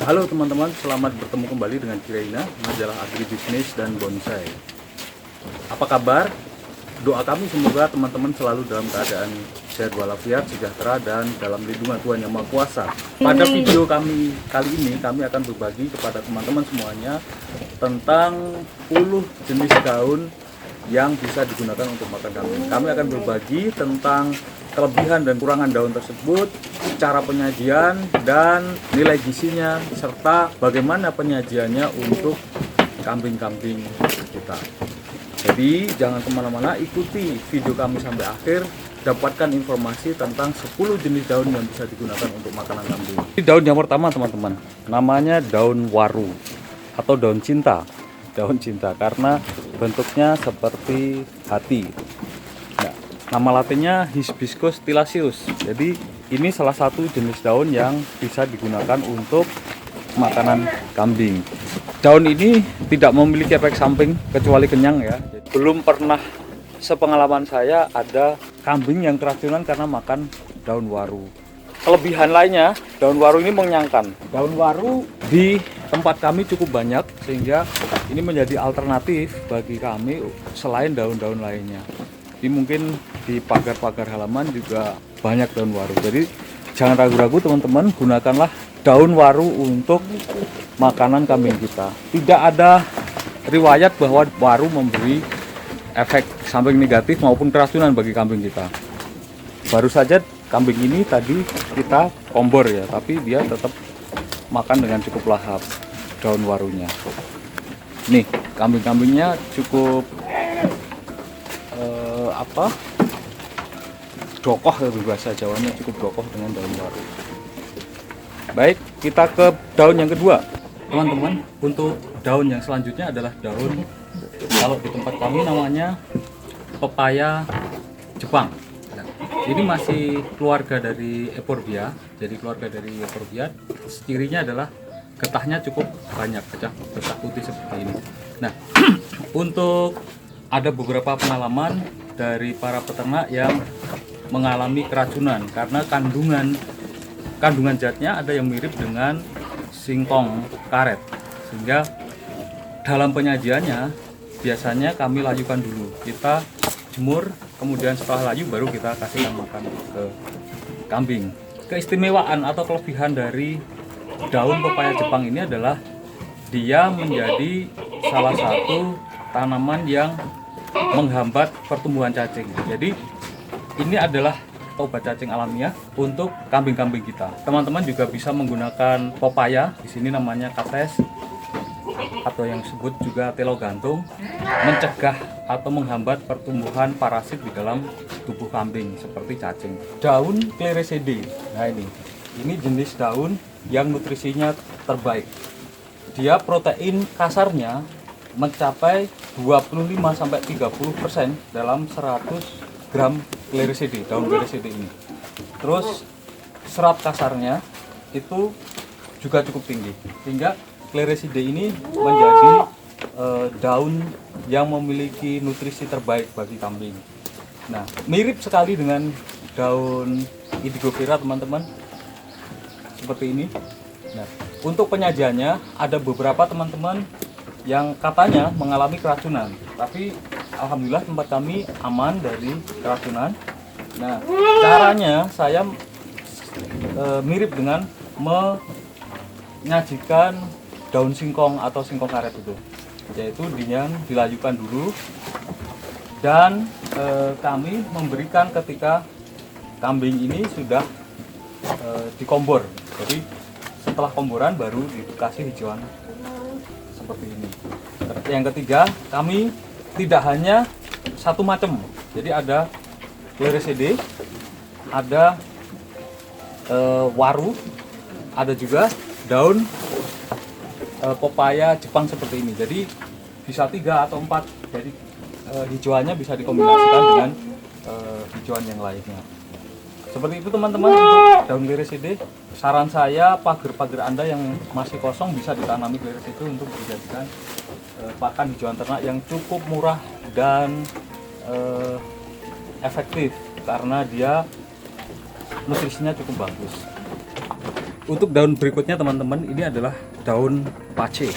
Halo teman-teman, selamat bertemu kembali dengan Kiraina, majalah agribisnis dan bonsai. Apa kabar? Doa kami semoga teman-teman selalu dalam keadaan sehat walafiat, sejahtera, dan dalam lindungan Tuhan Yang Maha Kuasa. Pada video kami kali ini, kami akan berbagi kepada teman-teman semuanya tentang 10 jenis daun yang bisa digunakan untuk makan kambing. Kami akan berbagi tentang kelebihan dan kurangan daun tersebut, cara penyajian dan nilai gizinya, serta bagaimana penyajiannya untuk kambing-kambing kita. Jadi jangan kemana-mana, ikuti video kami sampai akhir, dapatkan informasi tentang 10 jenis daun yang bisa digunakan untuk makanan kambing. Ini daun yang pertama teman-teman, namanya daun waru atau daun cinta. Daun cinta karena bentuknya seperti hati. Nah, nama latinnya Hibiscus tilaceus. Jadi ini salah satu jenis daun yang bisa digunakan untuk makanan kambing. Daun ini tidak memiliki efek samping kecuali kenyang ya. Belum pernah sepengalaman saya ada kambing yang keracunan karena makan daun waru. Kelebihan lainnya, daun waru ini mengenyangkan. Daun waru di tempat kami cukup banyak sehingga ini menjadi alternatif bagi kami selain daun-daun lainnya. Jadi mungkin di pagar-pagar halaman juga banyak daun waru. Jadi jangan ragu-ragu teman-teman, gunakanlah daun waru untuk makanan kambing kita. Tidak ada riwayat bahwa waru memberi efek samping negatif maupun keracunan bagi kambing kita. Baru saja kambing ini tadi kita kompor ya, tapi dia tetap makan dengan cukup lahap daun warunya. Nih, kambing-kambingnya cukup dokoh ya, bahasa Jawanya cukup dokoh dengan daun waru. Baik, kita ke daun yang kedua. Teman-teman, untuk daun yang selanjutnya adalah daun, kalau di tempat kami namanya pepaya Jepang. Ini masih keluarga dari Euphorbia. Jadi keluarga dari Euphorbia, cirinya adalah getahnya cukup banyak, getah putih seperti ini. Nah, untuk ada beberapa pengalaman dari para peternak yang mengalami keracunan karena kandungan zatnya ada yang mirip dengan singkong karet, sehingga dalam penyajiannya biasanya kami layukan dulu, kita jemur, kemudian setelah layu baru kita kasih makan ke kambing. Keistimewaan atau kelebihan dari daun pepaya Jepang ini adalah dia menjadi salah satu tanaman yang menghambat pertumbuhan cacing. Jadi ini adalah obat cacing alamiah untuk kambing-kambing kita. Teman-teman juga bisa menggunakan pepaya, di sini namanya kates atau yang disebut juga telo gantung, mencegah atau menghambat pertumbuhan parasit di dalam tubuh kambing seperti cacing. Daun Clerecidea. Nah ini jenis daun yang nutrisinya terbaik. Dia protein kasarnya mencapai 25-30% dalam 100 gram Clerecidea, daun Clerecidea ini. Terus serat kasarnya itu juga cukup tinggi, sehingga Clerecidea ini menjadi daun yang memiliki nutrisi terbaik bagi kambing. Nah, mirip sekali dengan daun Indigo Vera teman-teman, seperti ini. Nah, untuk penyajiannya ada beberapa teman-teman yang katanya mengalami keracunan, tapi alhamdulillah tempat kami aman dari keracunan. Nah, caranya saya mirip dengan menyajikan daun singkong atau singkong karet itu, yaitu dengan dilayukan dulu dan kami memberikan ketika kambing ini sudah dikombor. Jadi setelah komboran baru dikasih hijauan seperti ini. Yang ketiga, kami tidak hanya satu macam, jadi ada Clerecidea, ada waru, ada juga daun pepaya Jepang seperti ini. Jadi bisa 3 atau 4, jadi hijauannya bisa dikombinasikan dengan hijauan yang lainnya. Seperti itu teman-teman untuk daun Clerecidea. Saran saya, pagar-pagar Anda yang masih kosong bisa ditanami Clerecidea untuk dijadikan pakan hijauan ternak yang cukup murah dan efektif karena dia nutrisinya cukup bagus. Untuk daun berikutnya teman-teman, ini adalah daun pace.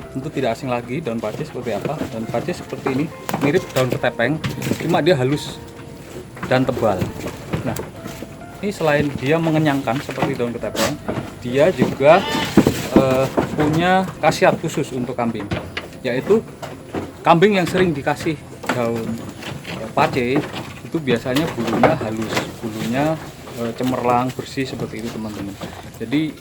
Tentu tidak asing lagi daun pace seperti apa. Daun pace seperti ini, mirip daun ketepeng, cuma dia halus dan tebal. Nah, ini selain dia mengenyangkan seperti daun ketepeng, dia juga punya khasiat khusus untuk kambing, yaitu kambing yang sering dikasih daun pace itu biasanya bulunya halus, bulunya cemerlang, bersih seperti itu teman-teman. Jadi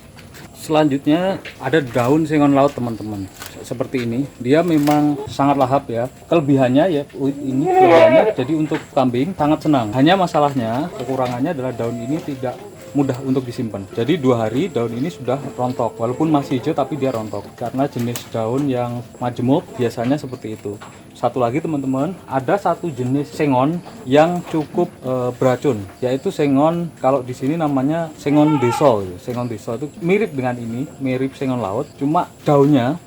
selanjutnya ada daun sengon laut teman-teman, seperti ini. Dia memang sangat lahap ya. Kelebihannya ya ini kelebihannya, jadi untuk kambing sangat senang. Hanya masalahnya, kekurangannya adalah daun ini tidak mudah untuk disimpan. Jadi 2 hari daun ini sudah rontok, walaupun masih hijau tapi dia rontok karena jenis daun yang majemuk biasanya seperti itu. Satu lagi teman-teman, ada satu jenis sengon yang cukup beracun, yaitu sengon, kalau di sini namanya sengon desol. Sengon desol itu mirip dengan ini, mirip sengon laut, cuma daunnya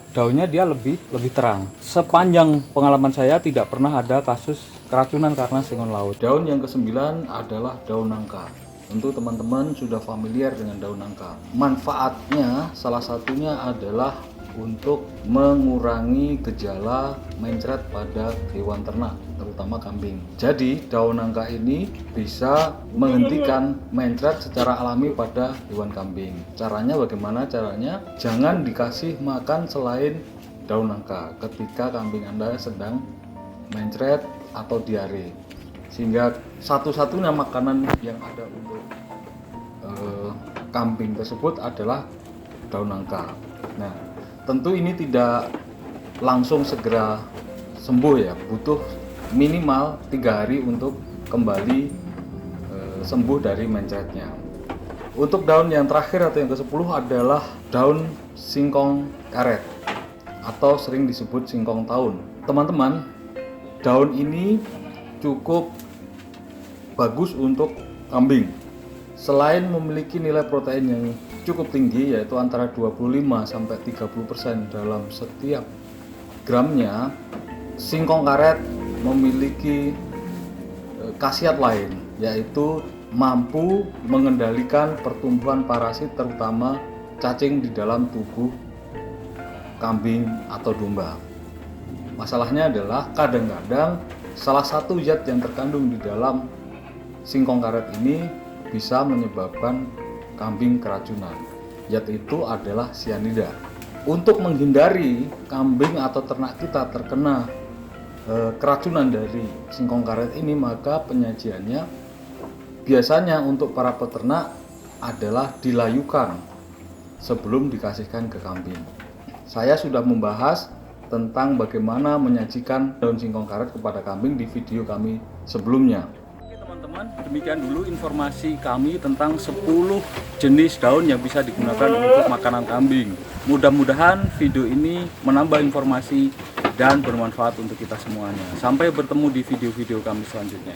dia lebih terang. Sepanjang pengalaman saya tidak pernah ada kasus keracunan karena sengon laut. Daun yang ke-9 adalah daun nangka. Tentu teman-teman sudah familiar dengan daun nangka. Manfaatnya salah satunya adalah untuk mengurangi gejala mencret pada hewan ternak, terutama kambing. Jadi daun nangka ini bisa menghentikan mencret secara alami pada hewan kambing. Caranya bagaimana? Caranya jangan dikasih makan selain daun nangka ketika kambing Anda sedang mencret atau diare, sehingga satu-satunya makanan yang ada untuk kambing tersebut adalah daun nangka. Nah, tentu ini tidak langsung segera sembuh ya, butuh minimal 3 hari untuk kembali sembuh dari mencretnya. Untuk daun yang terakhir atau yang ke-10 adalah daun singkong karet atau sering disebut singkong tahun. Teman-teman, daun ini cukup bagus untuk kambing. Selain memiliki nilai protein yang cukup tinggi, yaitu antara 25 sampai 30% dalam setiap gramnya, singkong karet memiliki khasiat lain, yaitu mampu mengendalikan pertumbuhan parasit, terutama cacing di dalam tubuh kambing atau domba. Masalahnya adalah kadang-kadang salah satu zat yang terkandung di dalam singkong karet ini bisa menyebabkan kambing keracunan. Zat itu adalah sianida. Untuk menghindari kambing atau ternak kita terkena keracunan dari singkong karet ini, maka penyajiannya biasanya untuk para peternak adalah dilayukan sebelum dikasihkan ke kambing. Saya sudah membahas tentang bagaimana menyajikan daun singkong karet kepada kambing di video kami sebelumnya. Oke teman-teman, demikian dulu informasi kami tentang 10 jenis daun yang bisa digunakan untuk makanan kambing. Mudah-mudahan video ini menambah informasi dan bermanfaat untuk kita semuanya. Sampai bertemu di video-video kami selanjutnya.